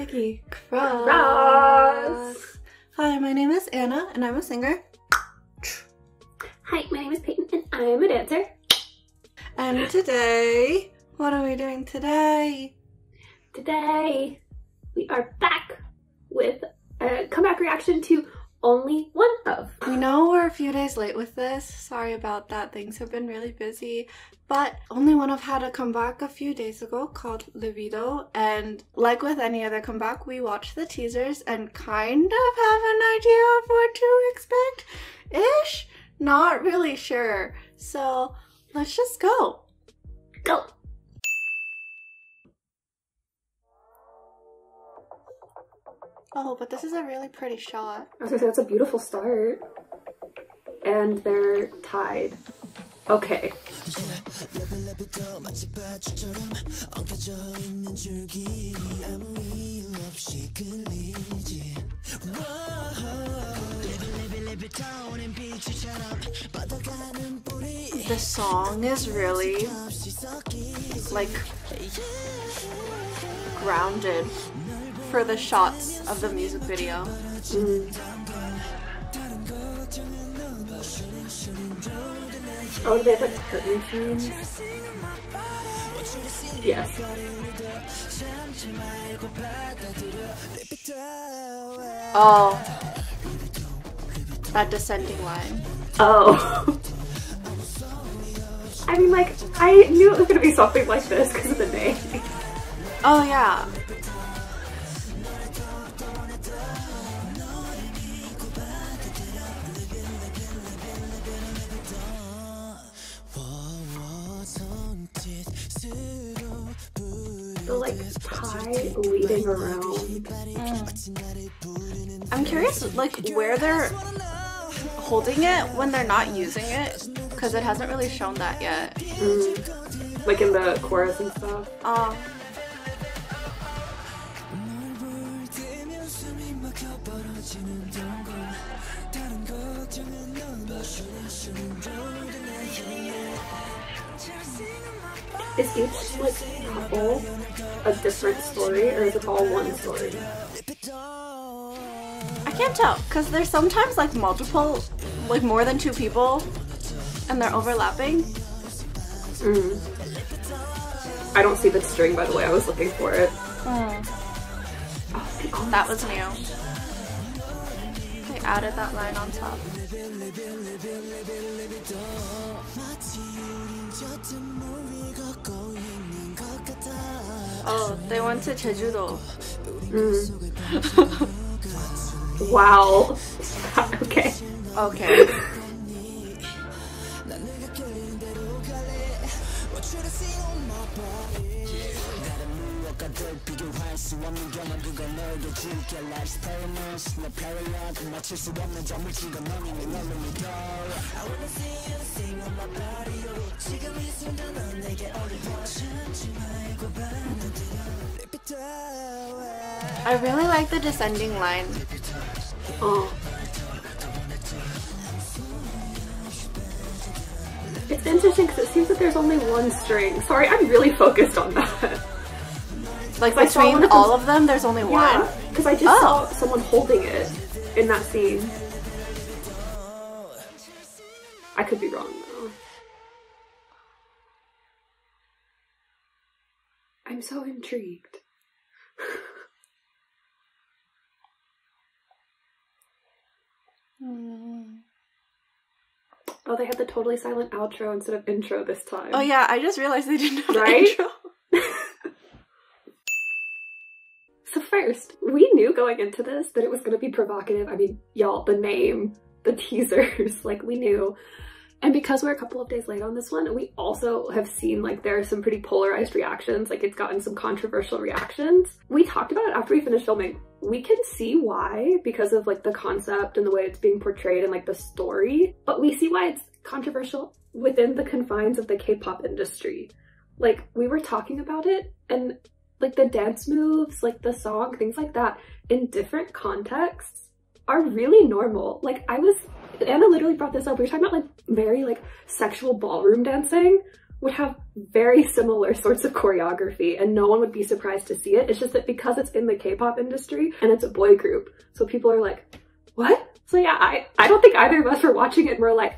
Nikki Cross. Hi, my name is Anna and I'm a singer. Hi, my name is Peyton and I'm a dancer. And today, what are we doing today? Today, we are back with a comeback reaction to Only One Of. We know we're a few days late with this. Sorry about that. Things have been really busy. But Only One Of had a comeback a few days ago called Libido. And like with any other comeback, we watched the teasers and kind of have an idea of what to expect-ish. Not really sure. So let's just go. Go! Oh, but this is a really pretty shot. I was gonna say, that's a beautiful start. And they're tied. Okay. The song is really, like, grounded for the shots of the music video. Oh, they have like curtain scenes? Yes. Oh. That descending line. Oh. I mean, like, I knew it was gonna be something like this because of the name. Oh, yeah. The like tie leading around. I'm curious, like, where they're holding it when they're not using it, because it hasn't really shown that yet. Like in the chorus and stuff. Is each like couple a different story, or is it all one story? I can't tell, because there's sometimes like multiple, like more than two people, and they're overlapping. I don't see the string, by the way. I was looking for it. Oh, that was new. They added that line on top. Oh, they went to Jeju-do. Wow. Okay. Okay. I really like the descending line. Oh. It's interesting because it seems that there's only one string. Sorry, I'm really focused on that. Like between all of them, there's only one? Because I just saw someone holding it in that scene. I could be wrong though. I'm so intrigued. Oh, they had the totally silent outro instead of intro this time. Oh yeah, I just realized they didn't have the right? intro. So first, we knew going into this that it was gonna be provocative. I mean, y'all, the name, the teasers, like we knew. And because we're a couple of days late on this one, we also have seen like there are some pretty polarized reactions, like it's gotten some controversial reactions. We talked about it after we finished filming. We can see why, because of like the concept and the way it's being portrayed and like the story, but we see why it's controversial within the confines of the K-pop industry. Like we were talking about it and like the dance moves, like the song, things like that in different contexts are really normal. Like Anna literally brought this up. We were talking about like very like sexual ballroom dancing, would have very similar sorts of choreography and no one would be surprised to see it. It's just that because it's in the K-pop industry and it's a boy group, so people are like, what? So yeah, I don't think either of us were watching it and we're like,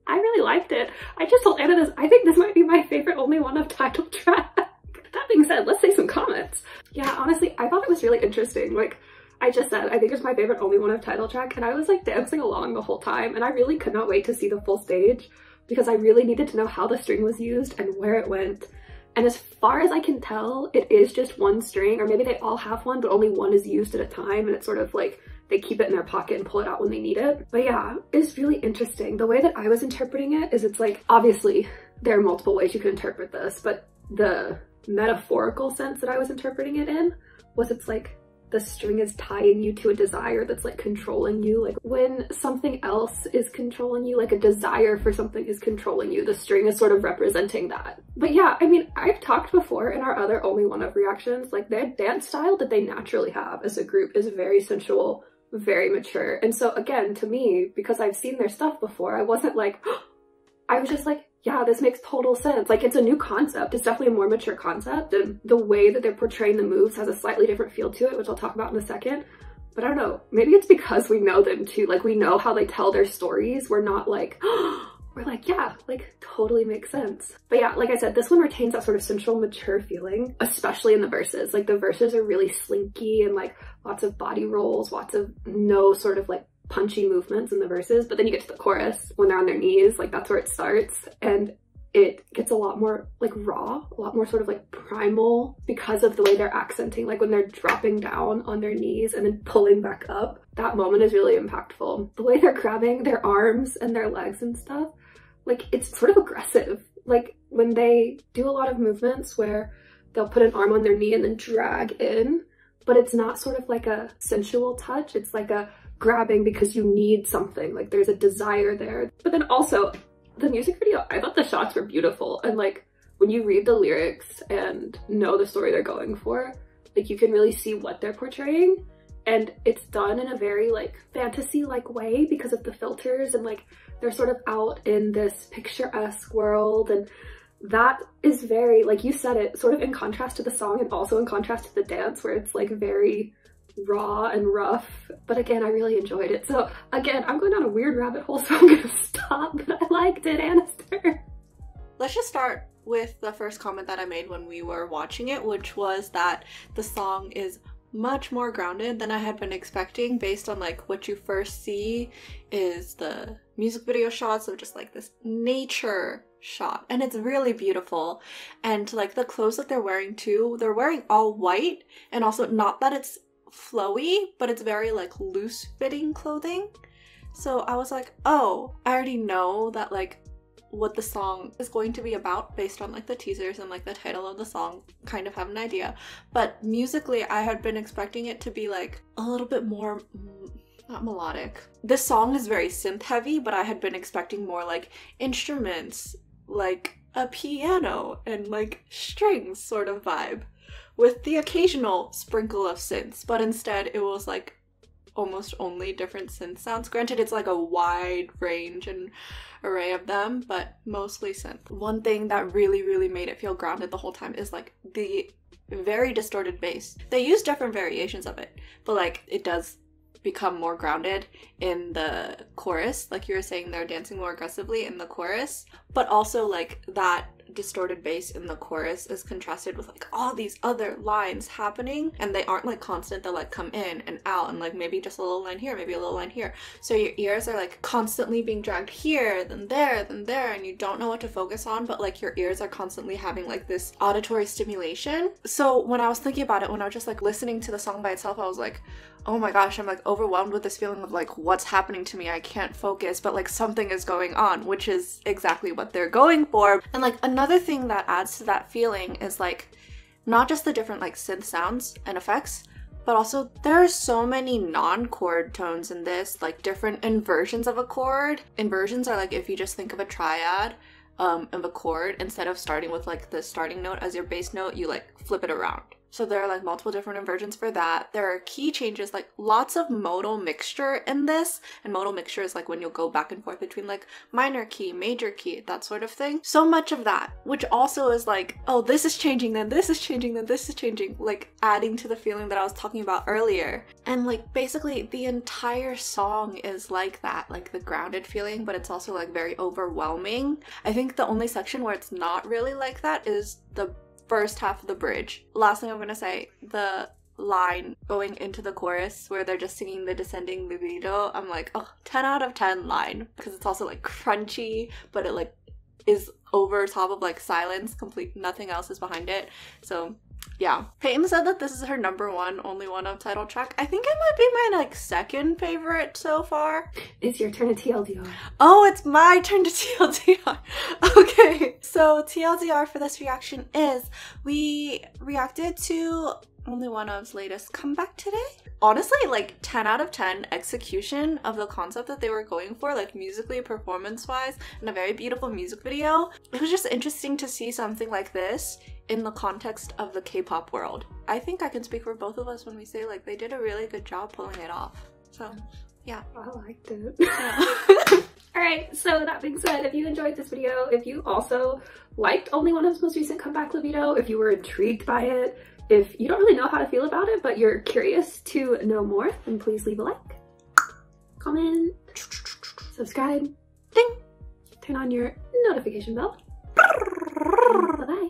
I really liked it. I just told Anna this, I think this might be my favorite Only One of title track. That being said, let's say some comments. Yeah, honestly, I thought it was really interesting. Like I just said, I think it's my favorite Only One of title track, and I was like dancing along the whole time, and I really could not wait to see the full stage because I really needed to know how the string was used and where it went. And as far as I can tell, it is just one string, or maybe they all have one, but only one is used at a time, and it's sort of like they keep it in their pocket and pull it out when they need it. But yeah, it's really interesting. The way that I was interpreting it is it's like, obviously there are multiple ways you can interpret this, but the metaphorical sense that I was interpreting it in was it's like the string is tying you to a desire that's like controlling you. Like when something else is controlling you, like a desire for something is controlling you, the string is sort of representing that. But yeah, I mean, I've talked before in our other Only One of reactions, like their dance style that they naturally have as a group is very sensual, very mature. And so again, to me, because I've seen their stuff before, I wasn't like, I was just like, yeah, this makes total sense. Like it's a new concept. It's definitely a more mature concept, and the way that they're portraying the moves has a slightly different feel to it, which I'll talk about in a second. But I don't know, maybe it's because we know them too. Like we know how they tell their stories. We're not like, we're like, yeah, like totally makes sense. But yeah, like I said, this one retains that sort of sensual, mature feeling, especially in the verses. Like the verses are really slinky and like lots of body rolls, lots of no sort of like punchy movements in the verses, but then you get to the chorus when they're on their knees, like that's where it starts, and it gets a lot more like raw, a lot more sort of like primal because of the way they're accenting, like when they're dropping down on their knees and then pulling back up. That moment is really impactful. The way they're grabbing their arms and their legs and stuff, like it's sort of aggressive. Like when they do a lot of movements where they'll put an arm on their knee and then drag in, but it's not sort of like a sensual touch, it's like a grabbing because you need something, like there's a desire there. But then also the music video, I thought the shots were beautiful, and like when you read the lyrics and know the story they're going for, like you can really see what they're portraying, and it's done in a very like fantasy-like way because of the filters, and like they're sort of out in this picturesque world, and that is very, like you said it, sort of in contrast to the song and also in contrast to the dance where it's like very raw and rough. But again, I really enjoyed it. So again, I'm going down a weird rabbit hole, so I'm gonna stop, but I liked it. Anna's turn. Let's just start with the first comment that I made when we were watching it, which was that the song is much more grounded than I had been expecting, based on like what you first see is the music video shots of just like this nature shot, and it's really beautiful. And like the clothes that they're wearing too, they're wearing all white, and also not that it's flowy, but it's very like loose fitting clothing. So I was like, oh, I already know that like what the song is going to be about based on like the teasers and like the title of the song, kind of have an idea. But musically, I had been expecting it to be like a little bit more not melodic. This song is very synth heavy, but I had been expecting more like instruments, like a piano and like strings sort of vibe, with the occasional sprinkle of synths, but instead it was like almost only different synth sounds. Granted, it's like a wide range and array of them, but mostly synth. One thing that really made it feel grounded the whole time is like the very distorted bass. They use different variations of it, but like it does become more grounded in the chorus. Like you were saying, they're dancing more aggressively in the chorus, but also like that distorted bass in the chorus is contrasted with like all these other lines happening, and they aren't like constant. They'll like come in and out, and like maybe just a little line here, maybe a little line here. So your ears are like constantly being dragged here, then there, and you don't know what to focus on, but like your ears are constantly having like this auditory stimulation. So when I was thinking about it, when I was just like listening to the song by itself, I was like, oh my gosh, I'm like overwhelmed with this feeling of like, what's happening to me? I can't focus, but like something is going on, which is exactly what they're going for. And like another thing that adds to that feeling is like not just the different like synth sounds and effects, but also there are so many non-chord tones in this, like different inversions of a chord. Inversions are like if you just think of a triad of a chord, instead of starting with like the starting note as your bass note, you like flip it around. So there are like multiple different versions for that. There are key changes, like lots of modal mixture in this. And modal mixture is like when you'll go back and forth between like minor key, major key, that sort of thing. So much of that, which also is like, oh, this is changing, then this is changing, then this is changing, like adding to the feeling that I was talking about earlier. And like basically the entire song is like that, like the grounded feeling, but it's also like very overwhelming. I think the only section where it's not really like that is the first half of the bridge. Last thing I'm gonna say, the line going into the chorus where they're just singing the descending libido, I'm like, oh, 10 out of 10 line, because it's also like crunchy, but it like is over top of like silence, complete, nothing else is behind it. So yeah, Peyton said that this is her number one, only one of title track. I think it might be my like second favorite so far. It's your turn to TLDR. Oh, it's my turn to TLDR. Okay, so TLDR for this reaction is we reacted to only one of's latest comeback today. Honestly, like 10 out of 10 execution of the concept that they were going for, like musically, performance-wise, and a very beautiful music video. It was just interesting to see something like this in the context of the K-pop world. I think I can speak for both of us when we say like they did a really good job pulling it off. So yeah. I liked it. Yeah. Alright, so that being said, if you enjoyed this video, if you also liked only one of's most recent comeback libido, if you were intrigued by it, if you don't really know how to feel about it, but you're curious to know more, then please leave a like, comment, subscribe, ding, turn on your notification bell. Bye-bye.